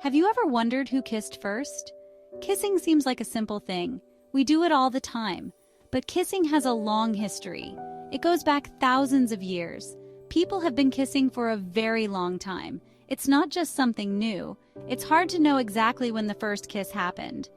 Have you ever wondered who kissed first? Kissing seems like a simple thing. We do it all the time. But kissing has a long history. It goes back thousands of years. People have been kissing for a very long time. It's not just something new. It's hard to know exactly when the first kiss happened.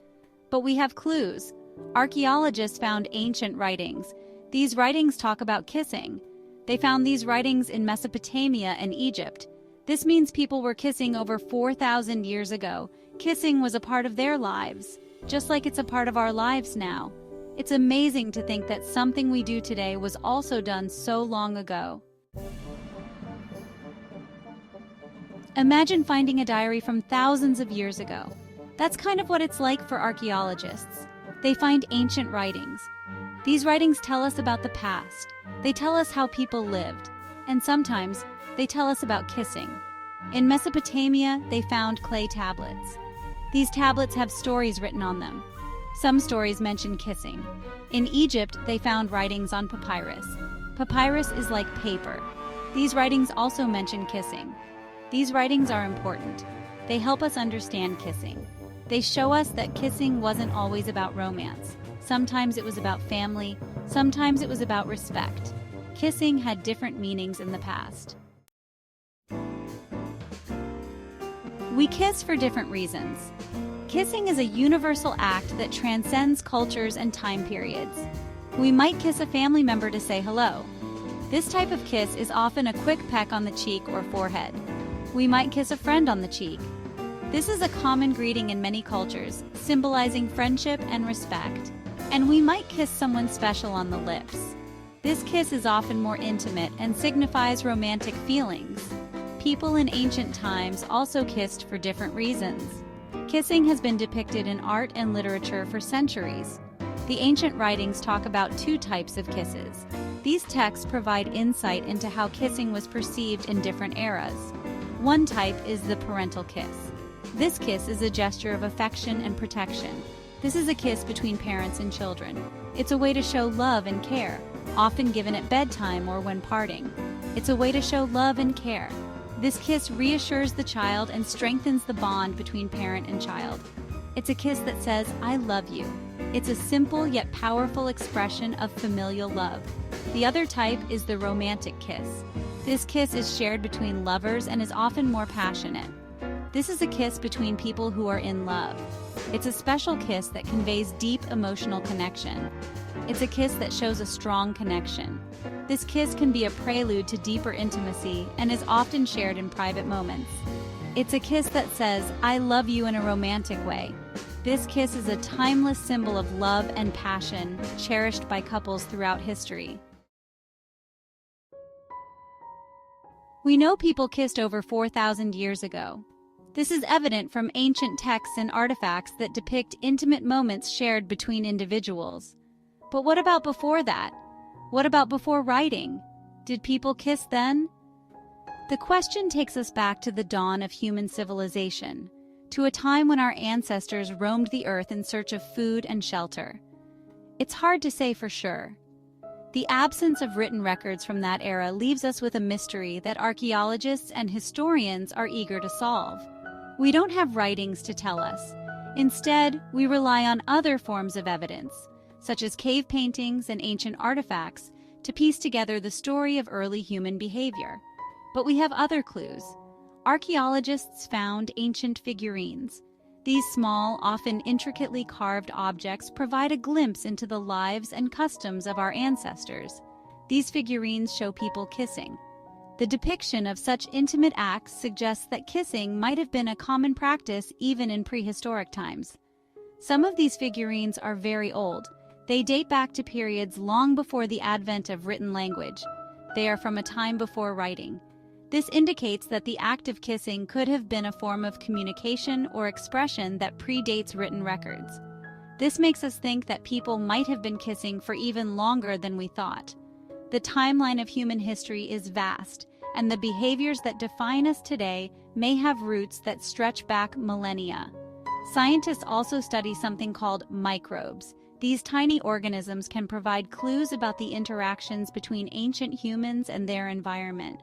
But we have clues. Archaeologists found ancient writings. These writings talk about kissing. They found these writings in Mesopotamia and Egypt. This means people were kissing over 4,000 years ago. Kissing was a part of their lives, just like it's a part of our lives now. It's amazing to think that something we do today was also done so long ago. Imagine finding a diary from thousands of years ago. That's kind of what it's like for archaeologists. They find ancient writings. These writings tell us about the past. They tell us how people lived. And sometimes, they tell us about kissing. In Mesopotamia, they found clay tablets. These tablets have stories written on them. Some stories mention kissing. In Egypt, they found writings on papyrus. Papyrus is like paper. These writings also mention kissing. These writings are important. They help us understand kissing. They show us that kissing wasn't always about romance. Sometimes it was about family. Sometimes it was about respect. Kissing had different meanings in the past. We kiss for different reasons. Kissing is a universal act that transcends cultures and time periods. We might kiss a family member to say hello. This type of kiss is often a quick peck on the cheek or forehead. We might kiss a friend on the cheek. This is a common greeting in many cultures, symbolizing friendship and respect. And we might kiss someone special on the lips. This kiss is often more intimate and signifies romantic feelings. People in ancient times also kissed for different reasons. Kissing has been depicted in art and literature for centuries. The ancient writings talk about two types of kisses. These texts provide insight into how kissing was perceived in different eras. One type is the parental kiss. This kiss is a gesture of affection and protection. This is a kiss between parents and children. It's a way to show love and care, often given at bedtime or when parting. It's a way to show love and care. This kiss reassures the child and strengthens the bond between parent and child. It's a kiss that says, "I love you." It's a simple yet powerful expression of familial love. The other type is the romantic kiss. This kiss is shared between lovers and is often more passionate. This is a kiss between people who are in love. It's a special kiss that conveys deep emotional connection. It's a kiss that shows a strong connection. This kiss can be a prelude to deeper intimacy and is often shared in private moments. It's a kiss that says, "I love you" in a romantic way. This kiss is a timeless symbol of love and passion, cherished by couples throughout history. We know people kissed over 4,000 years ago. This is evident from ancient texts and artifacts that depict intimate moments shared between individuals. But what about before that? What about before writing? Did people kiss then? The question takes us back to the dawn of human civilization, to a time when our ancestors roamed the earth in search of food and shelter. It's hard to say for sure. The absence of written records from that era leaves us with a mystery that archaeologists and historians are eager to solve. We don't have writings to tell us. Instead, we rely on other forms of evidence, such as cave paintings and ancient artifacts, to piece together the story of early human behavior. But we have other clues. Archaeologists found ancient figurines. These small, often intricately carved objects provide a glimpse into the lives and customs of our ancestors. These figurines show people kissing. The depiction of such intimate acts suggests that kissing might have been a common practice even in prehistoric times. Some of these figurines are very old. They date back to periods long before the advent of written language. They are from a time before writing. This indicates that the act of kissing could have been a form of communication or expression that predates written records. This makes us think that people might have been kissing for even longer than we thought. The timeline of human history is vast, and the behaviors that define us today may have roots that stretch back millennia. Scientists also study something called microbes. These tiny organisms can provide clues about the interactions between ancient humans and their environment.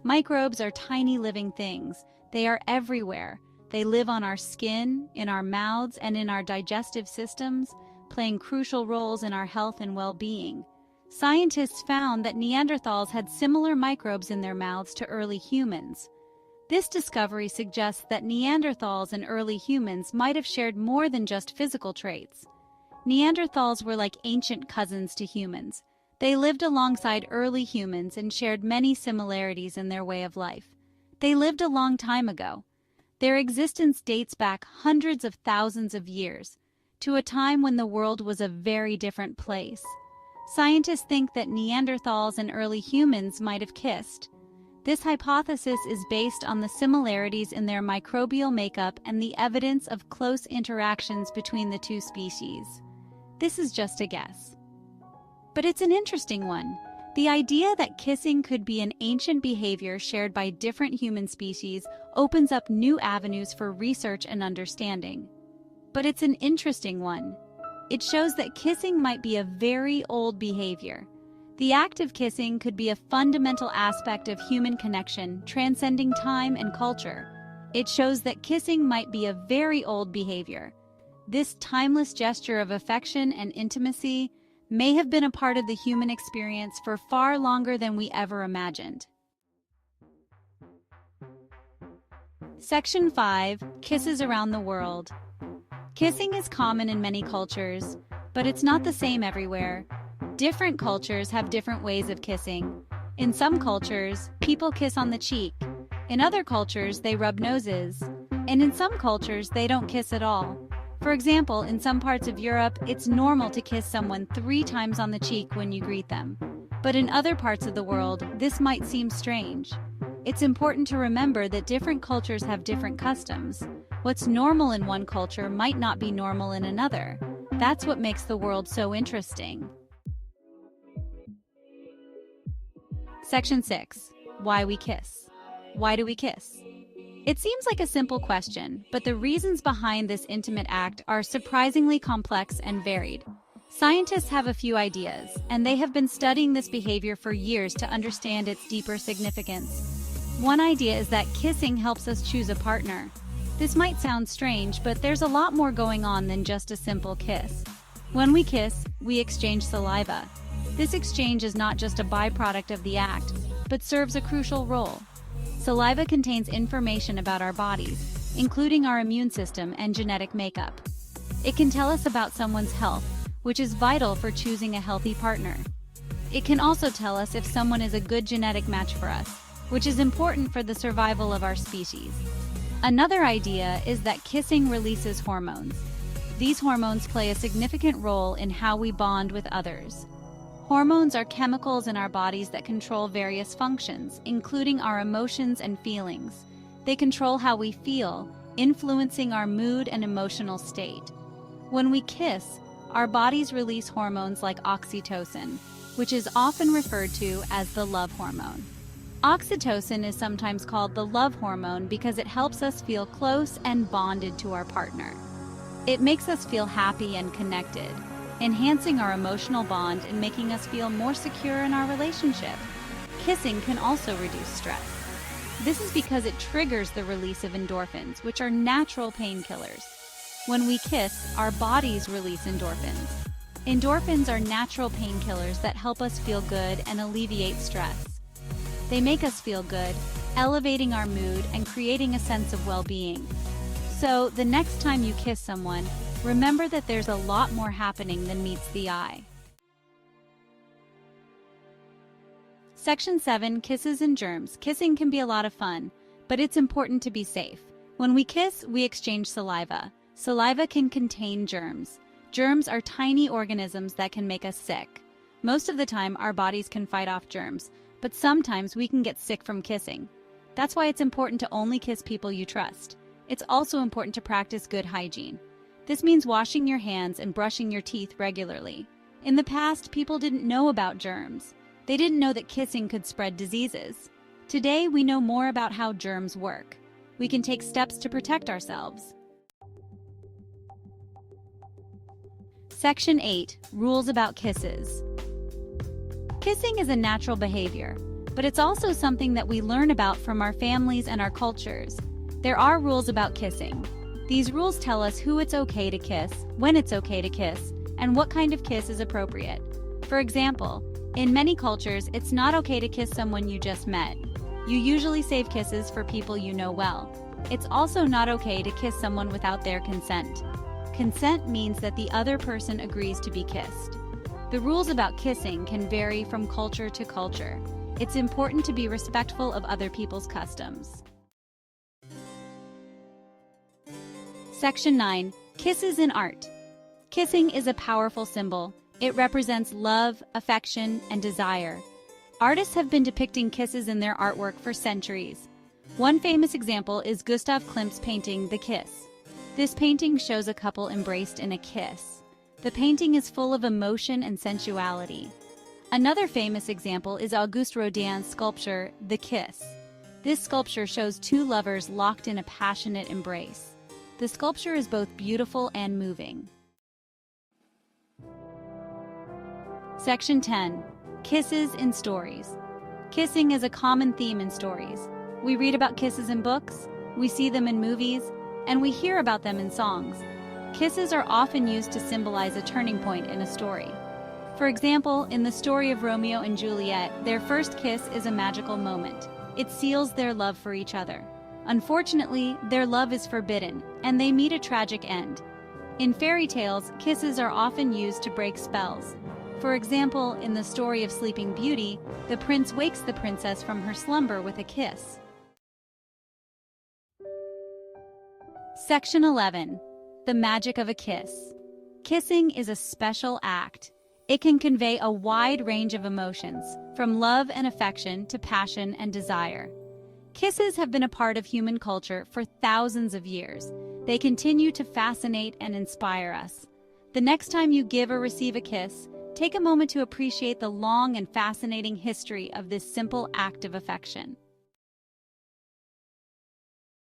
Microbes are tiny living things. They are everywhere. They live on our skin, in our mouths, and in our digestive systems, playing crucial roles in our health and well-being. Scientists found that Neanderthals had similar microbes in their mouths to early humans. This discovery suggests that Neanderthals and early humans might have shared more than just physical traits. Neanderthals were like ancient cousins to humans. They lived alongside early humans and shared many similarities in their way of life. They lived a long time ago. Their existence dates back hundreds of thousands of years, to a time when the world was a very different place. Scientists think that Neanderthals and early humans might have kissed. This hypothesis is based on the similarities in their microbial makeup and the evidence of close interactions between the two species. This is just a guess. But it's an interesting one. The idea that kissing could be an ancient behavior shared by different human species opens up new avenues for research and understanding. But it's an interesting one. It shows that kissing might be a very old behavior. The act of kissing could be a fundamental aspect of human connection, transcending time and culture. It shows that kissing might be a very old behavior. This timeless gesture of affection and intimacy may have been a part of the human experience for far longer than we ever imagined. Section 5. Kisses around the world. Kissing is common in many cultures, but it's not the same everywhere. Different cultures have different ways of kissing. In some cultures, people kiss on the cheek. In other cultures, they rub noses. And in some cultures, they don't kiss at all. For example, in some parts of Europe, it's normal to kiss someone 3 times on the cheek when you greet them. But in other parts of the world, this might seem strange. It's important to remember that different cultures have different customs. What's normal in one culture might not be normal in another. That's what makes the world so interesting. Section 6. Why we kiss. Why do we kiss? It seems like a simple question, but the reasons behind this intimate act are surprisingly complex and varied. Scientists have a few ideas, and they have been studying this behavior for years to understand its deeper significance. One idea is that kissing helps us choose a partner. This might sound strange, but there's a lot more going on than just a simple kiss. When we kiss, we exchange saliva. This exchange is not just a byproduct of the act, but serves a crucial role. Saliva contains information about our bodies, including our immune system and genetic makeup. It can tell us about someone's health, which is vital for choosing a healthy partner. It can also tell us if someone is a good genetic match for us, which is important for the survival of our species. Another idea is that kissing releases hormones. These hormones play a significant role in how we bond with others. Hormones are chemicals in our bodies that control various functions, including our emotions and feelings. They control how we feel, influencing our mood and emotional state. When we kiss, our bodies release hormones like oxytocin, which is often referred to as the love hormone. Oxytocin is sometimes called the love hormone because it helps us feel close and bonded to our partner. It makes us feel happy and connected, enhancing our emotional bond and making us feel more secure in our relationship. Kissing can also reduce stress. This is because it triggers the release of endorphins, which are natural painkillers. When we kiss, our bodies release endorphins. Endorphins are natural painkillers that help us feel good and alleviate stress. They make us feel good, elevating our mood and creating a sense of well-being. So, the next time you kiss someone, remember that there's a lot more happening than meets the eye. Section 7. Kisses and germs. Kissing can be a lot of fun, but it's important to be safe. When we kiss, we exchange saliva. Saliva can contain germs. Germs are tiny organisms that can make us sick. Most of the time, our bodies can fight off germs, but sometimes we can get sick from kissing. That's why it's important to only kiss people you trust. It's also important to practice good hygiene. This means washing your hands and brushing your teeth regularly. In the past, people didn't know about germs. They didn't know that kissing could spread diseases. Today, we know more about how germs work. We can take steps to protect ourselves. Section 8. Rules about kisses. Kissing is a natural behavior, but it's also something that we learn about from our families and our cultures. There are rules about kissing. These rules tell us who it's okay to kiss, when it's okay to kiss, and what kind of kiss is appropriate. For example, in many cultures, it's not okay to kiss someone you just met. You usually save kisses for people you know well. It's also not okay to kiss someone without their consent. Consent means that the other person agrees to be kissed. The rules about kissing can vary from culture to culture. It's important to be respectful of other people's customs. Section 9. Kisses in art. Kissing is a powerful symbol. It represents love, affection, and desire. Artists have been depicting kisses in their artwork for centuries. One famous example is Gustav Klimt's painting, The Kiss. This painting shows a couple embraced in a kiss. The painting is full of emotion and sensuality. Another famous example is Auguste Rodin's sculpture, The Kiss. This sculpture shows two lovers locked in a passionate embrace. The sculpture is both beautiful and moving. Section 10. Kisses in stories. Kissing is a common theme in stories. We read about kisses in books, we see them in movies, and we hear about them in songs. Kisses are often used to symbolize a turning point in a story. For example, in the story of Romeo and Juliet, their first kiss is a magical moment. It seals their love for each other. Unfortunately, their love is forbidden, and they meet a tragic end. In fairy tales, kisses are often used to break spells. For example, in the story of Sleeping Beauty, the prince wakes the princess from her slumber with a kiss. Section 11. The magic of a kiss. Kissing is a special act. It can convey a wide range of emotions, from love and affection to passion and desire. Kisses have been a part of human culture for thousands of years. They continue to fascinate and inspire us. The next time you give or receive a kiss, take a moment to appreciate the long and fascinating history of this simple act of affection.